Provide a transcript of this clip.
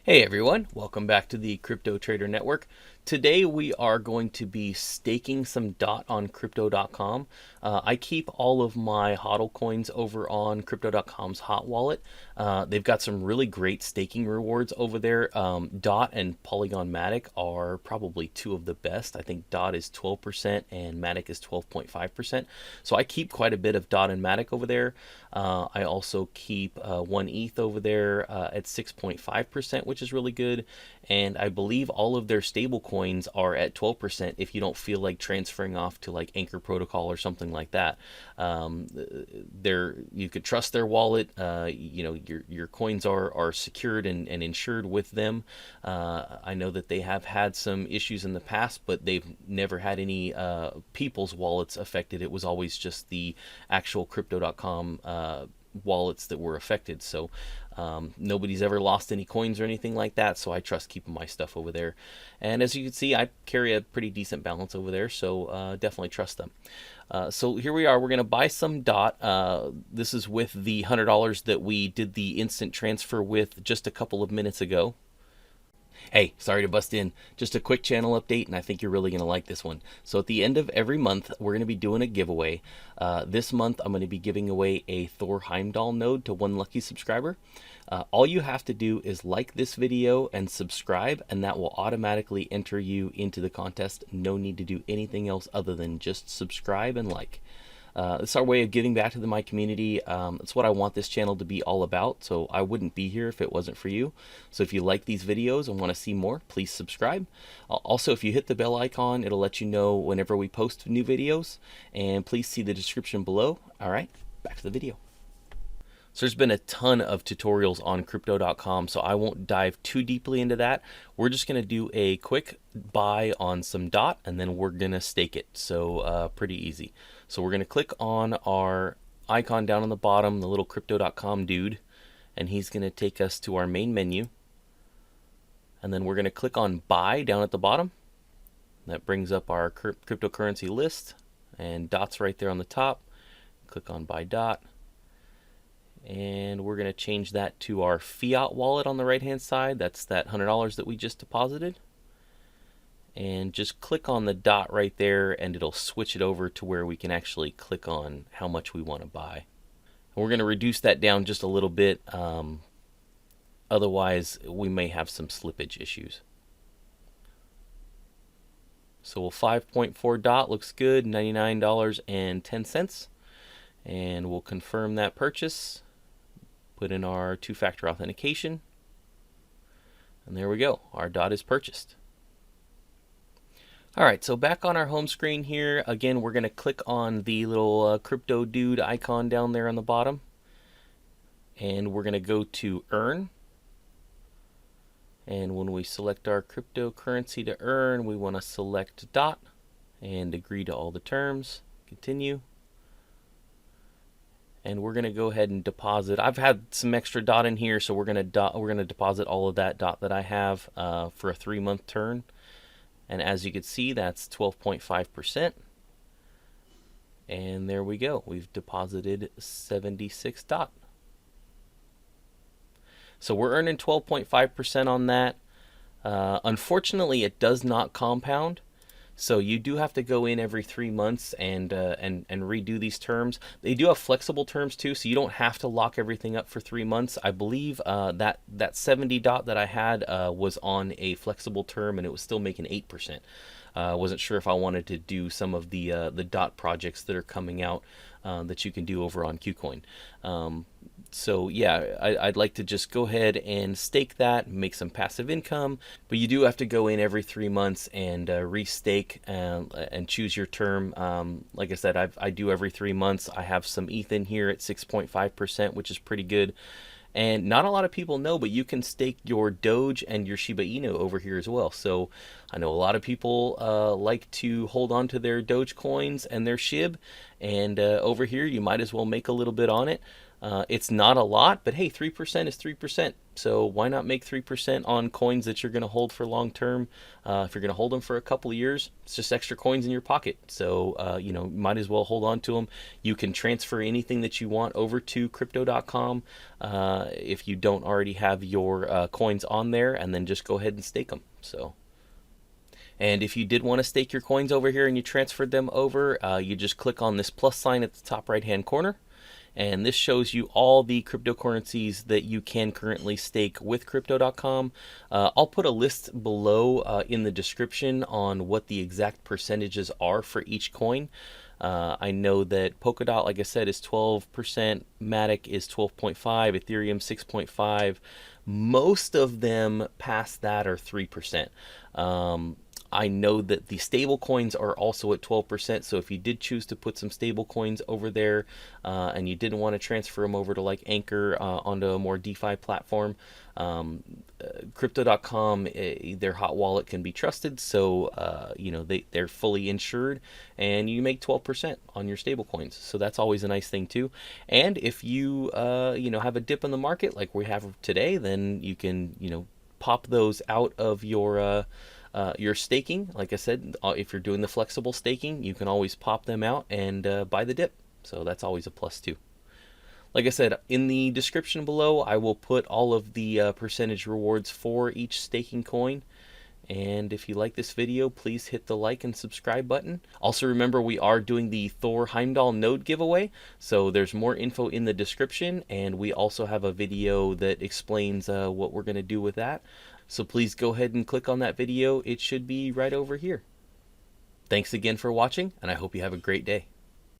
Hey everyone, welcome back to the Crypto Trader Network. Today we are going to be staking some DOT on Crypto.com. I keep all of my HODL coins over on Crypto.com's hot wallet. They've got some really great staking rewards over there. DOT and Polygon MATIC are probably two of the best. I think DOT is 12% and MATIC is 12.5%. So I keep quite a bit of DOT and MATIC over there. I also keep 1 ETH over there at 6.5%, which is really good. And I believe all of their stable coins are at 12% if you don't feel like transferring off to like Anchor Protocol or something like that. You could trust their wallet. Your coins are secured and insured with them. I know that they have had some issues in the past, but they've never had any people's wallets affected. It was always just the actual Crypto.com wallets that were affected. So nobody's ever lost any coins or anything like that, so I trust keeping my stuff over there. And as you can see, I carry a pretty decent balance over there, so definitely trust them. So here we are. We're going to buy some DOT. This is with the $100 that we did the instant transfer with just a couple of minutes ago. Hey, sorry to bust in. Just a quick channel update, and I think you're really going to like this one. So at the end of every month, we're going to be doing a giveaway. This month, I'm going to be giving away a Thor Heimdall node to one lucky subscriber. All you have to do is like this video and subscribe, and that will automatically enter you into the contest. No need to do anything else other than just subscribe and like. It's our way of giving back to my community. It's what I want this channel to be all about, so I wouldn't be here if it wasn't for you. So if you like these videos and want to see more, please subscribe. Also, if you hit the bell icon, it'll let you know whenever we post new videos, and please see the description below. All right, back to the video. So there's been a ton of tutorials on Crypto.com, so I won't dive too deeply into that. We're just going to do a quick buy on some DOT, and then we're going to stake it. So pretty easy. So we're going to click on our icon down on the bottom, the little Crypto.com dude, and he's going to take us to our main menu. And then we're going to click on buy down at the bottom. That brings up our cryptocurrency list, and DOT's right there on the top. Click on buy DOT. And we're going to change that to our fiat wallet on the right hand side. That's that $100 that we just deposited. And just click on the dot right there, and it'll switch it over to where we can actually click on how much we want to buy. And we're going to reduce that down just a little bit. Otherwise, we may have some slippage issues. So 5.4 DOT looks good, $99.10. And we'll confirm that purchase. Put in our two-factor authentication, and there we go. Our DOT is purchased. All right, so back on our home screen here, again, we're going to click on the little crypto dude icon down there on the bottom, and we're going to go to earn. And when we select our cryptocurrency to earn, we want to select DOT and agree to all the terms. Continue. And we're going to go ahead and deposit. I've had some extra DOT in here, so we're going to deposit all of that DOT that I have for a 3-month term. And as you can see, that's 12.5%. And there we go. We've deposited 76 DOT. So we're earning 12.5% on that. Unfortunately, it does not compound. So you do have to go in every 3 months and redo these terms. They do have flexible terms too, so you don't have to lock everything up for 3 months. I believe that 70 DOT that I had was on a flexible term, and it was still making 8%. Wasn't sure if I wanted to do some of the DOT projects that are coming out that you can do over on KuCoin. So yeah, I'd like to just go ahead and stake that, make some passive income, but you do have to go in every 3 months and restake and choose your term. Like I said, I do every 3 months. I have some ETH in here at 6.5%, which is pretty good. And not a lot of people know, but you can stake your Doge and your Shiba Inu over here as well. So I know a lot of people like to hold on to their Doge coins and their SHIB. And over here, you might as well make a little bit on it. It's not a lot, but hey, 3% is 3%. So why not make 3% on coins that you're going to hold for long term? If you're going to hold them for a couple of years, it's just extra coins in your pocket. So, might as well hold on to them. You can transfer anything that you want over to crypto.com if you don't already have your coins on there, and then just go ahead and stake them. So. And if you did want to stake your coins over here and you transferred them over, you just click on this plus sign at the top right hand corner. And this shows you all the cryptocurrencies that you can currently stake with crypto.com. I'll put a list below in the description on what the exact percentages are for each coin. I know that Polkadot, like I said, is 12%, MATIC is 12.5%, Ethereum 6.5%. Most of them past that are 3%. I know that the stable coins are also at 12%. So if you did choose to put some stable coins over there and you didn't want to transfer them over to like Anchor onto a more DeFi platform, crypto.com, their hot wallet can be trusted. So, they're fully insured and you make 12% on your stable coins. So that's always a nice thing too. And if you, have a dip in the market like we have today, then you can, pop those out of your staking. Like I said, if you're doing the flexible staking, you can always pop them out and buy the dip. So that's always a plus too. Like I said, in the description below, I will put all of the percentage rewards for each staking coin. And if you like this video, please hit the like and subscribe button. Also remember, we are doing the Thor Heimdall node giveaway. So there's more info in the description. And we also have a video that explains what we're going to do with that. So please go ahead and click on that video. It should be right over here. Thanks again for watching, and I hope you have a great day.